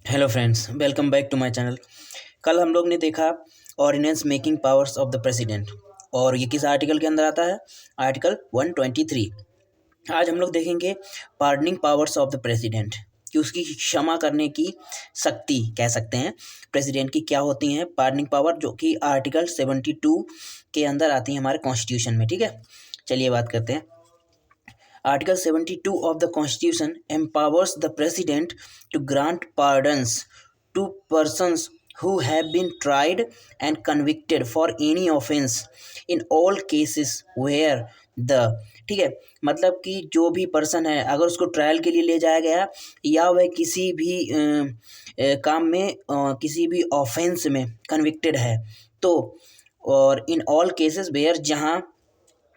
Hello friends, welcome back to my channel. कल हम लोग ने देखा ordinance making powers of the president, और ये किस आर्टिकल के अंदर आता है? आर्टिकल 123। आज हम लोग देखेंगे pardoning powers of the president, कि उसकी क्षमा करने की शक्ति कह सकते हैं प्रेसिडेंट की क्या होती हैं पार्डनिंग पावर, जो कि आर्टिकल 72 के अंदर आती हैं हमारे कॉन्स्टिट्यूशन में। ठीक है, चलिए बात करते हैं। Article 72 of the Constitution empowers the President to grant pardons to persons who have been tried and convicted for any offense in all cases where the ठीक है, मतलब कि जो भी पर्सन है, अगर उसको ट्रायल के लिए ले जाया गया या वह किसी भी काम में किसी भी ऑफेंस में कन्विक्टेड है, तो और इन ऑल केसेस वेयर, जहाँ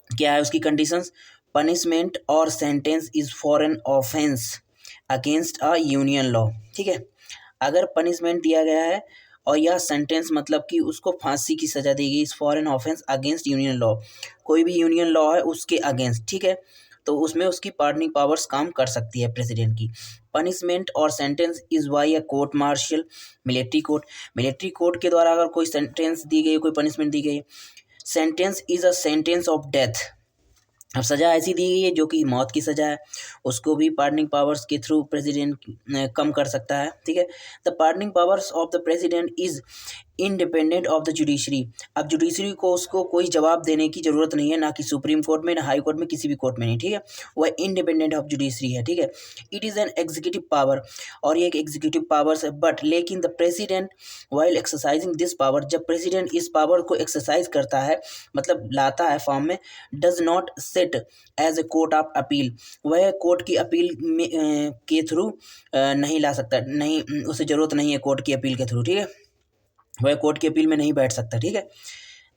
क्या है उसकी कंडीशंस, पनिशमेंट और sentence is for an offence against a union law. ठीक है, अगर पनिशमेंट दिया गया है और यह सेंटेंस मतलब कि उसको फांसी की सज़ा दी गई, is for an offence against union law, कोई भी यूनियन लॉ है उसके अगेंस्ट। ठीक है, तो उसमें उसकी पार्डनिंग पावर्स काम कर सकती है प्रेसिडेंट की। पनिशमेंट और sentence is by a court martial, military court के द्वारा अगर कोई सेंटेंस दी गई, कोई पनिशमेंट दी गई। Sentence is a sentence of death, अब सज़ा ऐसी दी गई है जो कि मौत की सज़ा है, उसको भी पार्डनिंग पावर्स के थ्रू प्रेसिडेंट कम कर सकता है। ठीक है, the pardoning powers of the president is independent of the judiciary. अब जुडिशरी को उसको कोई जवाब देने की ज़रूरत नहीं है, ना कि सुप्रीम कोर्ट में, ना हाई कोर्ट में, किसी भी कोर्ट में नहीं। ठीक है, वह इंडिपेंडेंट ऑफ जुडिशरी है। ठीक है, it is an executive power, और ये एक एग्जीक्यूटिव पावर्स है। बट लेकिन the president while exercising this power, जब प्रेसिडेंट इस पावर को एक्सरसाइज करता है, मतलब लाता है फॉर्म में, does not set as a court of appeal, वह कोर्ट की अपील में के थ्रू नहीं ला सकता, नहीं, उसे ज़रूरत नहीं है कोर्ट की अपील के थ्रू। ठीक है, वह कोर्ट की अपील में नहीं बैठ सकता। ठीक है,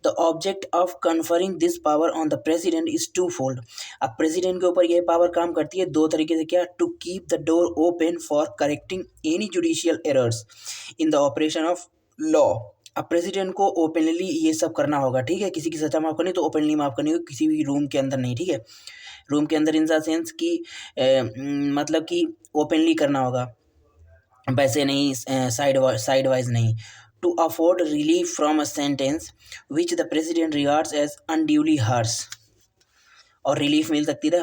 the object of conferring this power on the president is twofold. अब प्रेसिडेंट के ऊपर यह पावर काम करती है दो तरीके से। क्या? To keep the door open for correcting any judicial errors in the operation of law. अब प्रेसिडेंट को ओपनली ये सब करना होगा। ठीक है, किसी की सजा माफ़ करनी तो ओपनली माफ़ करनी होगी, किसी भी रूम के अंदर नहीं। ठीक है, रूम के अंदर इन द सेंस कि मतलब कि ओपनली करना होगा, वैसे नहीं, साइड वाइज नहीं। To afford relief from a sentence which the president regards as unduly harsh, और रिलीफ मिल सकती है,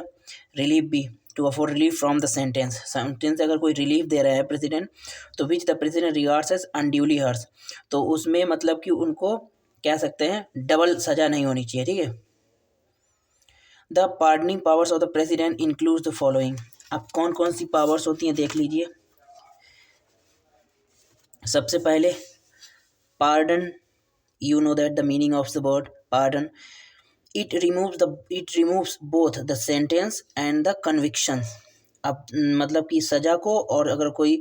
रिलीफ भी, to afford relief from the sentence अगर कोई रिलीफ दे रहा है प्रेसिडेंट, तो which the president regards as unduly harsh, तो उसमें मतलब कि उनको कह सकते हैं डबल सजा नहीं होनी चाहिए। ठीक है, the pardoning powers of the president includes the following. अब कौन कौन सी पावर्स होती हैं देख लीजिए। सबसे पहले pardon, you know that the meaning of the word pardon, it removes both the sentence and the conviction। अब मतलब कि सजा को, और अगर कोई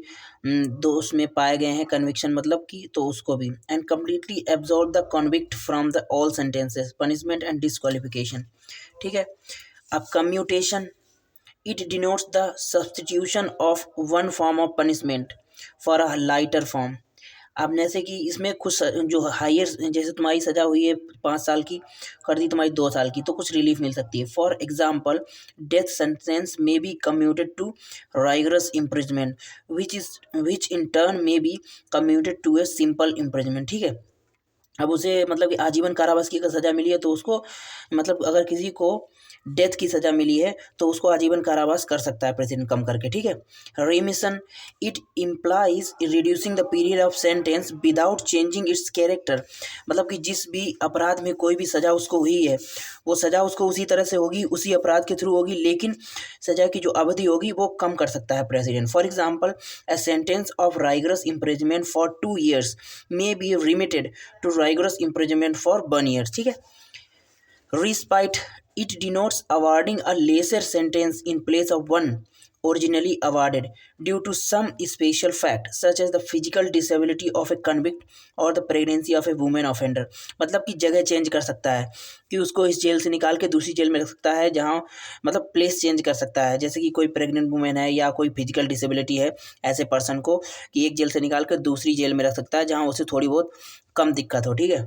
दोष में पाए गए हैं, कन्विक्शन मतलब कि, तो उसको भी। And completely absorb the convict from the all sentences, punishment and disqualification. ठीक है, अब commutation, it denotes the substitution of one form of punishment for a lighter form. अब जैसे कि इसमें कुछ जो हायर, जैसे तुम्हारी सज़ा हुई है 5 साल की, कर दी तुम्हारी 2 साल की, तो कुछ रिलीफ मिल सकती है। For example, death sentence may be commuted to rigorous imprisonment which in turn may be commuted to a simple imprisonment. ठीक है, अब उसे मतलब कि आजीवन कारावास की अगर सज़ा मिली है, तो उसको मतलब अगर किसी को डेथ की सज़ा मिली है तो उसको आजीवन कारावास कर सकता है प्रेसिडेंट कम करके। ठीक है, remission, it implies reducing the period of sentence without changing it's character, मतलब कि जिस भी अपराध में कोई भी सज़ा उसको हुई है, वो सज़ा उसको उसी तरह से होगी, उसी अपराध के थ्रू होगी, लेकिन सज़ा की जो अवधि होगी वो कम कर सकता है president. For example, a sentence of rigorous imprisonment for 2 years may be remitted to rigorous imprisonment for 1 year। ठीक है, respite, it denotes awarding a lesser sentence in place of one originally awarded due to some special fact such as the physical disability of a convict or the pregnancy of a woman offender। मतलब कि जगह change कर सकता है, कि उसको इस jail से निकाल के दूसरी जेल में रख सकता है, जहाँ मतलब प्लेस चेंज कर सकता है, जैसे कि कोई प्रेग्नेंट वुमेन है या कोई फिजिकल डिसेबिलिटी है, ऐसे पर्सन को कि एक जेल से निकाल कर दूसरी जेल में रख सकता है जहाँ उसे थोड़ी बहुत कम दिक्कत हो। ठीक है,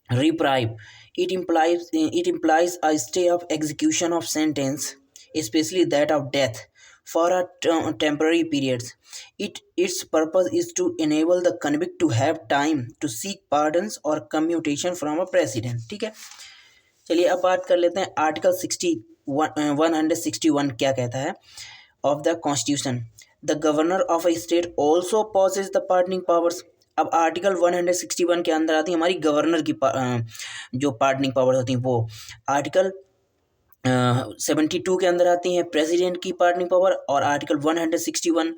reprieve, it implies a stay of execution of sentence, especially that of death, for a temporary periods. Its purpose is to enable the convict to have time to seek pardons or commutation from a president. ठीक है, चलिए अब बात कर लेते हैं article 161 क्या कहता है of the constitution. The governor of a state also possesses the pardoning powers. अब आर्टिकल 161 के अंदर आती है हमारी गवर्नर की जो पार्डनिंग पावर्स होती हैं वो। आर्टिकल 72 के अंदर आती हैं प्रेसिडेंट की पार्डनिंग पावर, और आर्टिकल 161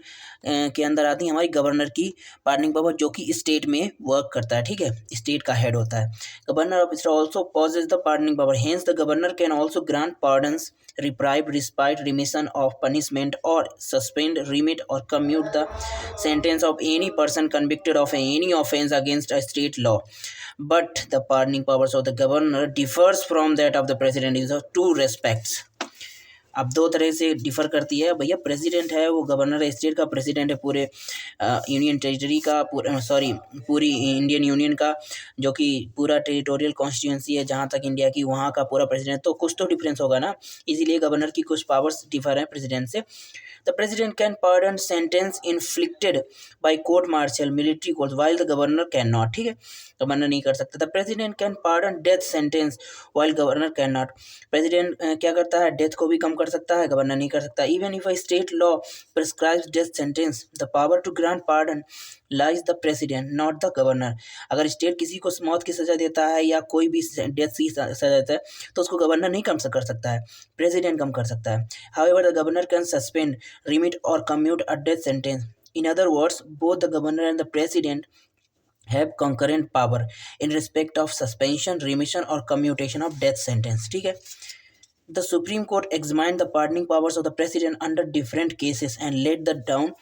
के अंदर आती है हमारी गवर्नर की पार्डनिंग पावर, जो कि स्टेट में वर्क करता है। ठीक है, स्टेट का हेड होता है। Governor of state also possesses the pardoning power, hence the governor can also grant pardons, reprieve, respite, remission of punishment, or suspend, remit, or commute the sentence of any person convicted of any offense against a state law. But the pardoning powers of the governor differs from that of the president in two respects. अब दो तरह से differ करती है। भैया president है वो governor है स्टेट का, प्रेसिडेंट है पूरे यूनियन टेरिटरी का, पूरी इंडियन यूनियन का, जो कि पूरा टेरिटोरियल कॉन्स्टिट्यूंसी है जहाँ तक इंडिया की, वहाँ का पूरा प्रेसिडेंट। तो कुछ तो डिफरेंस होगा ना, इसीलिए गवर्नर की कुछ पावर्स डिफर हैं प्रेसिडेंट से। The president can pardon sentence inflicted by court martial, military court, while the governor can not. ठीक है, गवर्नर नहीं कर सकता। The president can pardon death sentence while governor can not. President क्या करता है, डेथ को भी कम कर सकता है, गवर्नर नहीं कर सकता। Even if a state law prescribes death sentence, the power to grant pardon lies the president not the governor. अगर स्टेट किसी को मौत की सजा देता है या कोई भी डेथ की सजा देता है तो उसको गवर्नर नहीं कम कर सकता है, प्रेसिडेंट कम कर सकता है। However the governor can suspend, remit, or commute a death sentence. In other words, both the governor and the president have concurrent power in respect of suspension, remission, or commutation of death sentence. ठीक है, the Supreme Court examined the pardoning powers of the president under different cases and laid the down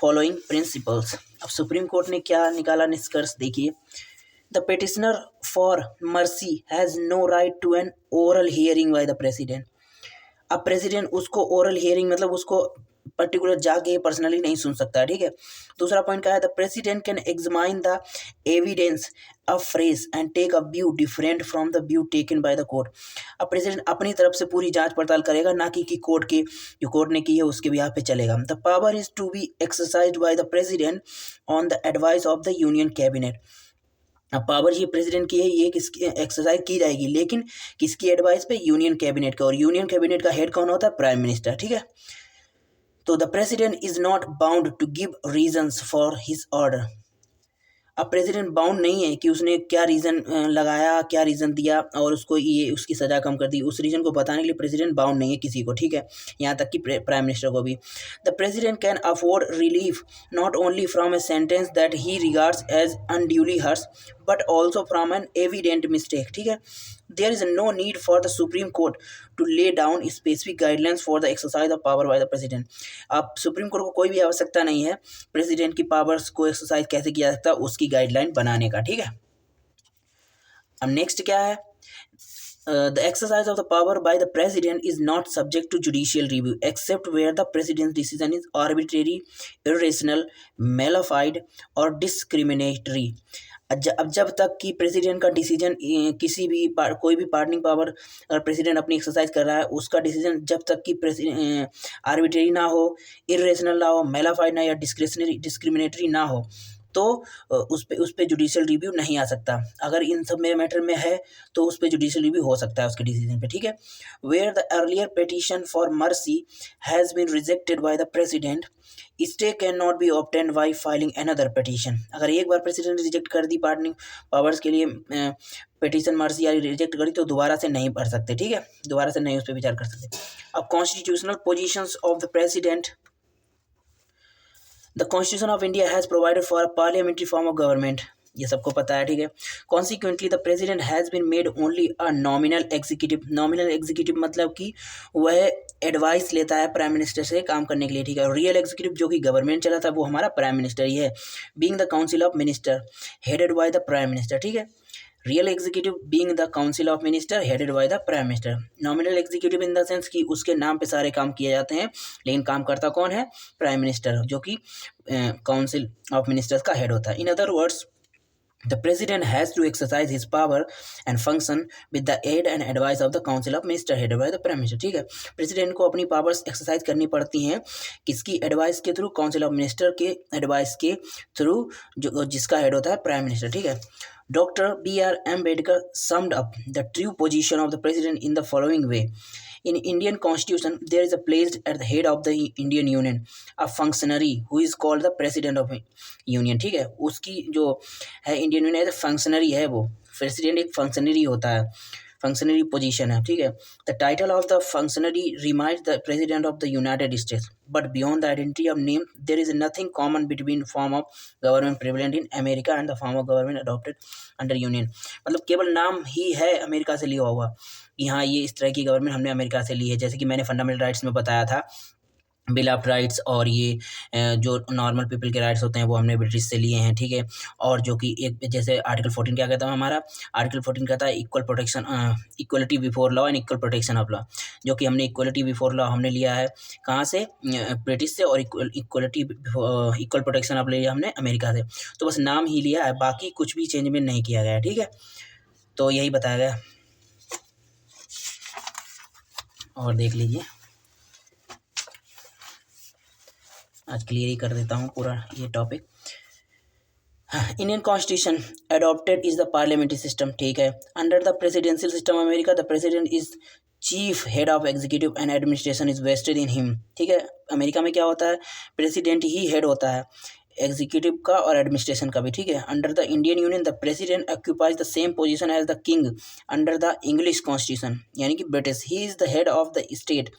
following principles. अब supreme court ने क्या निकाला निष्कर्ष देखिए। The petitioner for mercy has no right to an oral hearing by the president. अब president उसको oral hearing मतलब उसको पर्टिकुलर जाके पर्सनली नहीं सुन सकता है। ठीक है, दूसरा पॉइंट क्या है, the president can examine the evidence afresh and take a view different from the view taken by the court. अब प्रेसिडेंट अपनी तरफ से पूरी जांच पड़ताल करेगा, ना कि कोर्ट के जो कोर्ट ने की है उसके बिहाफ पे चलेगा। The power is to be exercised by the president on the advice of the union cabinet. अब पावर ये प्रेसिडेंट की है, ये किसकी एक्सरसाइज की जाएगी, लेकिन किसकी एडवाइस पे, यूनियन कैबिनेट का, और यूनियन कैबिनेट का हेड कौन होता है, प्राइम मिनिस्टर। ठीक है, तो the president is not bound to give reasons for his order. अब प्रेसिडेंट बाउंड नहीं है कि उसने क्या रीज़न लगाया, क्या रीज़न दिया और उसको ये उसकी सज़ा कम कर दी, उस रीज़न को बताने के लिए प्रेसिडेंट बाउंड नहीं है किसी को। ठीक है, यहाँ तक कि प्राइम मिनिस्टर को भी। The president can afford relief not only from a sentence that he regards as unduly harsh but also from an evident mistake. ठीक है, there is no need for the Supreme Court to lay down specific guidelines for the exercise of power by the president. अब supreme court को कोई भी आवश्यकता नहीं है president की पावर्स को एक्सरसाइज कैसे किया जाता है उसकी गाइडलाइन बनाने का। ठीक है, अब नेक्स्ट क्या है, the exercise of the power by the president is not subject to judicial review except where the president's decision is arbitrary, irrational, malefied or discriminatory. अब जब तक कि प्रेसिडेंट का डिसीजन किसी भी कोई भी पार्डनिंग पावर अगर प्रेसिडेंट अपनी एक्सरसाइज कर रहा है उसका डिसीजन जब तक कि आर्बिट्रेरी ना हो, इरेशनल ना हो, मेलाफाइड ना या डिस्क्रिमिनेटरी ना हो तो उस पे जुडिशियल रिव्यू नहीं आ सकता। अगर इन सब में मैटर में है तो उस पे जुडिशियल रिव्यू हो सकता है उसके डिसीजन पे। ठीक है, where the earlier petition for mercy has been rejected by the president stay can not be obtained by filing another petition. अगर एक बार प्रेसिडेंट ने रिजेक्ट कर दी पार्डनिंग पावर्स के लिए पिटीशन मर्सी या रिजेक्ट करी तो दोबारा से नहीं पढ़ सकते। ठीक है, दोबारा से नहीं उस पर विचार कर सकते। अब constitutional positions of the president. The Constitution of India has provided for a parliamentary form of government. ये सबको पता है। ठीक है, Consequently, the president has been made only a nominal executive. Nominal executive मतलब कि वह एडवाइस लेता है प्राइम मिनिस्टर से काम करने के लिए। ठीक है, रियल एग्जीक्यूटिव जो कि गवर्नमेंट चलाता है वो हमारा प्राइम मिनिस्टर ही है। Being the council of minister headed by the prime minister. ठीक है, real executive being the council of minister headed by the prime minister. Nominal executive in the sense कि उसके नाम पे सारे काम किए जाते हैं लेकिन काम करता कौन है, प्राइम मिनिस्टर, जो कि काउंसिल ऑफ मिनिस्टर्स का हेड होता है। In other words The president has to exercise his power and function with the aid and advice of the council of minister headed by the prime minister। ठीक है, president को अपनी powers exercise करनी पड़ती हैं किसकी एडवाइस के through, council of minister के एडवाइस के थ्रू, जो जिसका हेड होता है प्राइम मिनिस्टर। ठीक है, doctor B.R. Ambedkar summed up the true position of the president in the following way. In Indian constitution, there is a placed at the head of the Indian Union a functionary who is called the president of union। ठीक है, उसकी जो है Indian union as functionary है, वो president एक functionary होता है, फंक्शनरी पोजीशन है। ठीक है, the title of the functionary reminds the president of the United States, but beyond the identity of name there is nothing common between form of government prevalent in America and the form of government adopted under union. मतलब केवल नाम ही है America से लिया हुआ कि हाँ ये इस तरह की गवर्नमेंट हमने अमेरिका से ली है, जैसे कि मैंने फंडामेंटल राइट्स में बताया था, बिल ऑफ राइट्स, और ये जो नॉर्मल पीपल के राइट्स होते हैं वो हमने ब्रिटिश से लिए हैं। ठीक है, और जो कि एक जैसे आर्टिकल 14 क्या कहता है हमारा, आर्टिकल 14 कहता है equal protection, equality before law and equal protection of law, जो कि हमने इक्वलिटी बिफोर लॉ हमने लिया है कहाँ से, ब्रिटिश से, और इक्वलिटी इक्वल प्रोटेक्शन ऑफ लिया हमने अमेरिका से। तो बस नाम ही लिया है, बाकी कुछ भी चेंजमेंट नहीं किया गया है। ठीक है, तो यही बताया गया, और देख लीजिए, आज क्लियर ही कर देता हूँ पूरा ये topic. Indian constitution adopted is the parliamentary system. ठीक है, under the presidential system America the president is chief head of executive and administration is vested in him. ठीक है, अमेरिका में क्या होता है, प्रेसिडेंट ही हेड होता है एग्जीक्यूटिव का और एडमिनिस्ट्रेशन का भी। ठीक है, under the Indian Union the president occupies the same position as the king under the English constitution, यानी कि British. He is the head of the state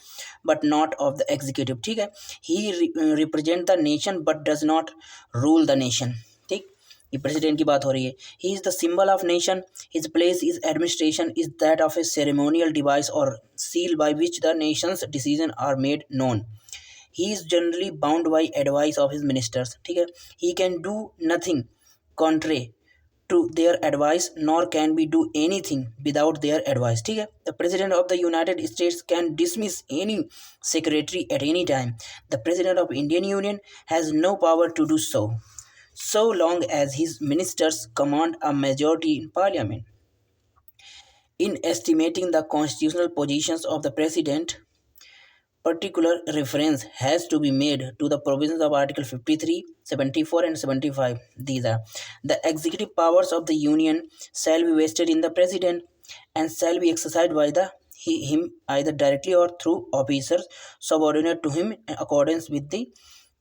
but not of the executive. ठीक है, he represent the nation but does not rule the nation. ठीक, ये president की बात हो रही है। He is the symbol of nation, his place is administration is that of A ceremonial device और seal by which the nations decision are made known. He is generally bound by advice of his ministers। ठीक है, he can do nothing contrary to their advice nor can be do anything without their advice। ठीक है, the president of the United States can dismiss any secretary at any time। the president of Indian Union has no power to do so so long as his ministers command a majority in parliament। in estimating the constitutional positions of the president, particular reference has to be made to the provisions of Article 53, 74 and 75. These are: the executive powers of the Union shall be vested in the President and shall be exercised by him either directly or through officers subordinate to him in accordance with the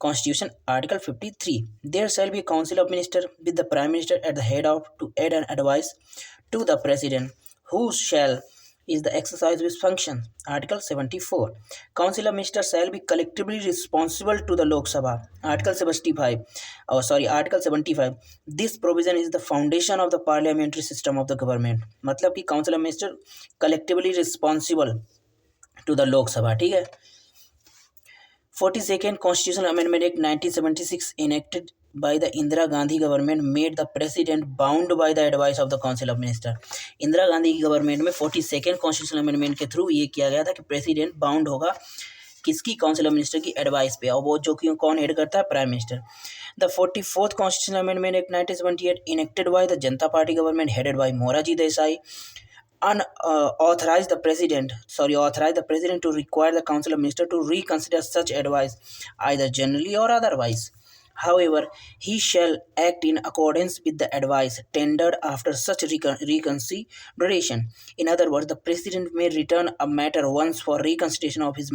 Constitution, Article 53. There shall be a Council of Ministers with the Prime Minister at the head of to aid and advise to the President, who shall is the exercise of his function, Article 74. Council of Ministers shall be collectively responsible to the Lok Sabha, Article 75. Article 75. This provision is the foundation of the parliamentary system of the government। मतलब कि Council of Ministers collectively responsible to the Lok Sabha। ठीक है, 42nd Constitutional Amendment Act 1976 enacted by the Indira Gandhi government made the president bound by the advice of the Council of Minister। Indira Gandhi की government में 42nd constitutional amendment के through ये किया गया था कि प्रेसिडेंट बाउंड होगा किसकी, काउंसिल ऑफ मिनिस्टर की एडवाइस पे, और वो जो कि कौन हेड करता है, prime minister. The 44th constitutional amendment act 1978 enacted by the Janata Party government headed by Morarji Desai authorized the president to require the council of ministers to reconsider such advice either generally or otherwise। However, he shall act in accordance with the advice tendered after such reconsideration। In other words, the president may return a matter once for reconsideration of his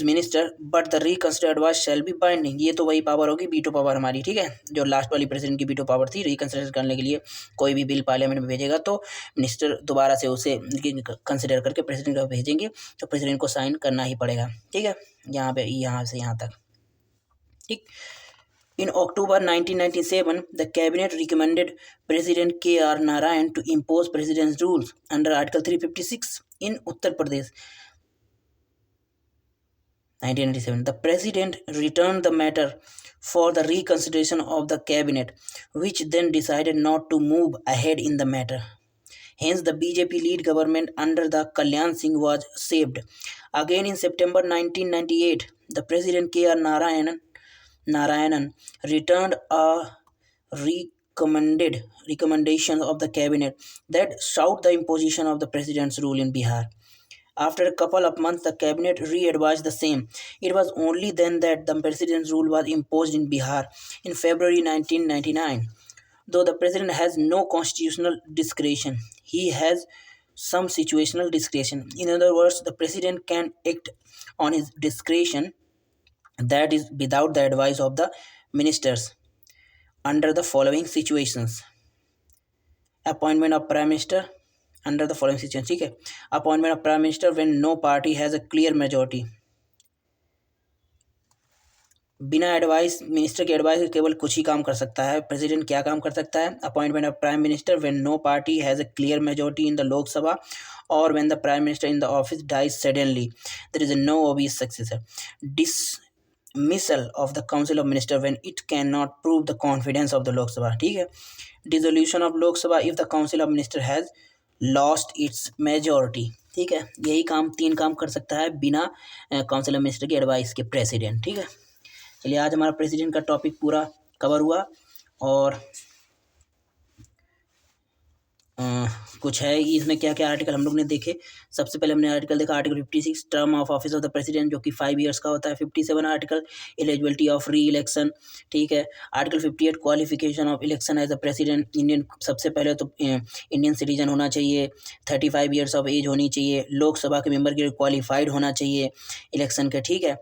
minister, but the reconsidered advice shall be binding। ये तो वही power होगी, veto power हमारी। ठीक है, जो last वाली president की वीटो पावर थी, रिकंसिडर करने के लिए कोई भी बिल पार्लियामेंट में भेजेगा तो मिनिस्टर दोबारा से उसे कंसिडर करके प्रेसिडेंट को भेजेंगे, तो प्रेसिडेंट को साइन करना ही पड़ेगा। ठीक है, यहाँ से यहाँ तक। ठीक, in October 1997, the cabinet recommended President K.R. Narayan to impose president's rules under Article 356 in Uttar Pradesh। 1997, the president returned the matter for the reconsideration of the cabinet, which then decided not to move ahead in the matter। Hence, the BJP-led government under the Kalyan Singh was saved। Again, in September 1998, the president K.R. Narayanan returned a recommendations of the cabinet that sought the imposition of the president's rule in Bihar. After a couple of months, the cabinet re-advised the same. It was only then that the president's rule was imposed in Bihar in February 1999. Though the president has no constitutional discretion, he has some situational discretion. In other words, the president can act on his discretion, that is without the advice of the ministers, under the following situations. Appointment of prime minister under the following situation, ठीक है. Appointment of prime minister when no party has a clear majority. बिना advice, minister की advice के केवल कुछ ही काम कर सकता है प्रेसिडेंट. क्या काम कर सकता है? Appointment of prime minister when no party has a clear majority in the Lok Sabha और when the prime minister in the office dies suddenly there is no obvious successor. Dismissal of the council of minister when it can not prove the confidence of the Lok Sabha. ठीक है. Dissolution of Lok Sabha if the council of minister has lost its majority. ठीक है. यही काम, 3 काम कर सकता है बिना काउंसिल ऑफ मिनिस्टर की एडवाइस के प्रेसिडेंट. ठीक है. चलिए, आज हमारा प्रेसिडेंट का टॉपिक पूरा कवर हुआ और कुछ है इसमें क्या क्या आर्टिकल हम लोग ने देखे. सबसे पहले हमने आर्टिकल देखा article 56 term of office of the president, जो कि 5 ईयर्स का होता है. 57 article eligibility of re election. ठीक है. Article 58 qualification of election as a president. Indian, सबसे पहले तो इंडियन सिटीजन होना चाहिए, 35 ईयर्स ऑफ एज होनी चाहिए, लोकसभा के मेंबर के लिए क्वालिफाइड होना चाहिए इलेक्शन के. ठीक है.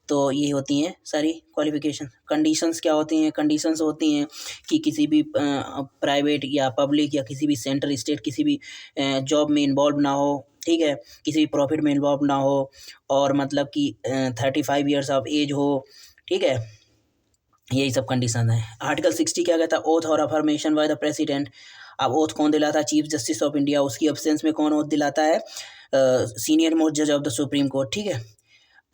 तो ये होती हैं सारी क्वालिफिकेशन. कंडीशंस क्या होती हैं? कंडीशंस होती हैं कि किसी भी प्राइवेट या पब्लिक या किसी भी सेंट्रल स्टेट किसी भी जॉब में इन्वॉल्व ना हो. ठीक है. किसी भी प्रॉफिट में इन्वॉल्व ना हो और मतलब कि 35 ईयर्स ऑफ एज हो. ठीक है. यही सब कंडीशन है. आर्टिकल 60 क्या कहता है? ओथ और अफर्मेशन बाय द प्रेसिडेंट. अब ओथ कौन दिलाता है? Chief justice of India. उसकी एब्सेंस में कौन ओथ दिलाता है? सीनियर मोस्ट जज ऑफ द सुप्रीम कोर्ट. ठीक है.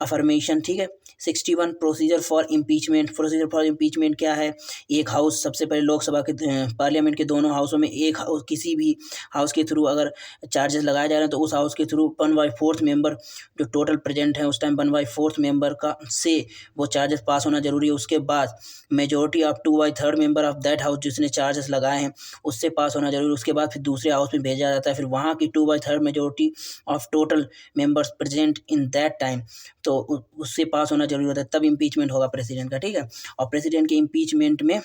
अफर्मेशन. ठीक है. 61 procedure for impeachment. Procedure for impeachment क्या है? एक हाउस, सबसे पहले लोकसभा के पार्लियामेंट के दोनों हाउसों में एक हाउस, किसी भी हाउस के थ्रू अगर चार्जेस लगाए जा रहे हैं तो उस हाउस के थ्रू 1/4 मेंबर जो टोटल प्रेजेंट है उस टाइम 1/4 मेंबर का से वो चार्जेस पास होना जरूरी है. उसके बाद majority of 2/3 member of that house जिसने चार्जेस लगाए हैं उससे पास होना जरूरी है. उसके बाद फिर दूसरे हाउस में भेजा जाता है. फिर वहाँ की 2/3 majority of total members present in that time, तो उससे पास होना जरूरी होता है, तब इम्पीचमेंट होगा प्रेसिडेंट का. ठीक है. और प्रेसिडेंट के इम्पीचमेंट में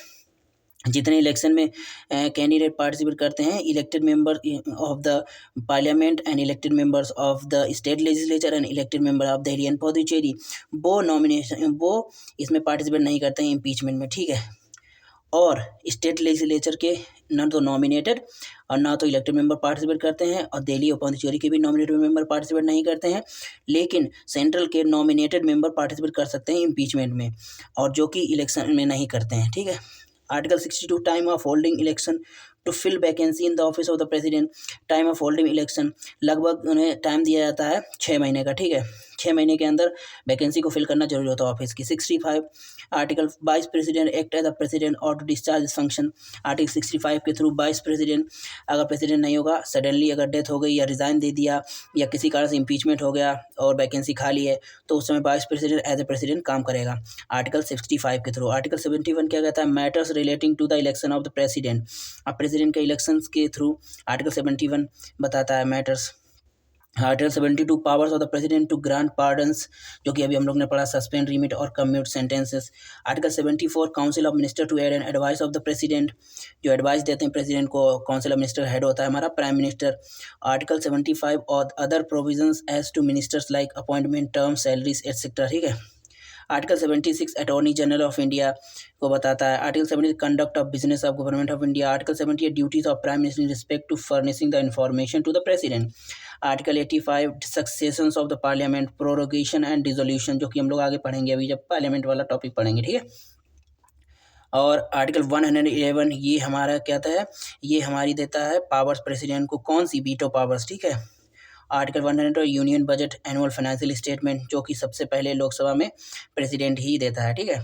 जितने इलेक्शन में कैंडिडेट पार्टिसिपेट करते हैं, elected member of the parliament and elected members of the state legislature and elected member of Delhi and Puducherry, वो इसमें पार्टिसिपेट नहीं करते हैं इम्पीचमेंट में. ठीक है. और स्टेट लेजिस्लेचर के न तो नॉमिनेटेड और ना तो इलेक्टेड मेंबर पार्टिसिपेट करते हैं और दिल्ली और पुडुचेरी के भी नॉमिनेटेड मेंबर पार्टिसिपेट नहीं करते हैं. लेकिन सेंट्रल के नॉमिनेटेड मेंबर पार्टिसिपेट कर सकते हैं इम्पीचमेंट में, और जो कि इलेक्शन में नहीं करते हैं. ठीक है. Article 62 time of holding election to fill vacancy in the office of the president. Time of holding election, लगभग उन्हें टाइम दिया जाता है 6 महीने का. ठीक है. 6 महीने के अंदर वैकेंसी को फिल करना जरूरी होता है ऑफिस की. 65 article vice president act as a president और टू डिस्चार्ज फंक्शन. आर्टिकल 65 के थ्रू वाइस प्रेसिडेंट, अगर प्रेसिडेंट नहीं होगा, सडनली अगर डेथ हो गई या रिज़ाइन दे दिया या किसी कारण से इम्पीचमेंट हो गया और वैकेंसी खाली है, तो उस समय vice president as a president काम करेगा आर्टिकल 65 के थ्रू. आर्टिकल 71 क्या कहता है? Matters relating to the election of the president. अब प्रेसिडेंट के इलेक्शंस के थ्रू आर्टिकल 71 बताता है matters. Article 72 powers of the president to grant pardons, जो कि अभी हम लोग ने पढ़ा, सस्पेंड, रिमिट और commute sentences. Article 74 council of minister to aid and advice of the president, जो एडवाइस देते हैं प्रेसिडेंट को. काउंसिल ऑफ मिनिस्टर हेड होता है हमारा प्राइम मिनिस्टर. आर्टिकल 75 और other provisions as to ministers like appointment, term, salaries etcetera. ठीक है. Article 76 attorney general of India को बताता है. Article 70 conduct of business of government of India. Article 78 duties of prime minister in respect to furnishing the information to the president. Article 85 successions of the parliament, prorogation and dissolution, जो कि हम लोग आगे पढ़ेंगे अभी जब पार्लियामेंट वाला topic पढ़ेंगे. ठीक है. और आर्टिकल 111 ये हमारा क्या है? ये हमारी देता है पावर्स प्रेसिडेंट को. कौन सी? Veto powers. ठीक है. Article 100 union budget annual financial statement, जो कि सबसे पहले लोकसभा में प्रेसिडेंट ही देता है. ठीक है.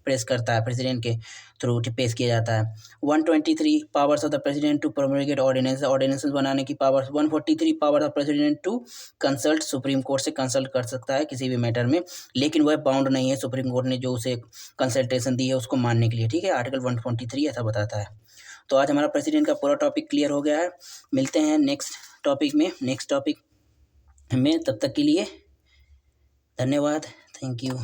प्रेस करता है, प्रेसिडेंट के थ्रू पेश किया जाता है. 123 powers of the president to promulgate ordinance, ordinances बनाने की powers. 143 power of president to consult, supreme court से कंसल्ट कर सकता है किसी भी मैटर में, लेकिन वह बाउंड नहीं है सुप्रीम कोर्ट ने जो उसे कंसल्टेशन दी है उसको मानने के लिए. ठीक है. आर्टिकल 143 ऐसा बताता है. तो आज हमारा प्रेसिडेंट का पूरा टॉपिक क्लियर हो गया है। मिलते हैं नेक्स्ट टॉपिक में, तब तक के लिए धन्यवाद, थैंक यू।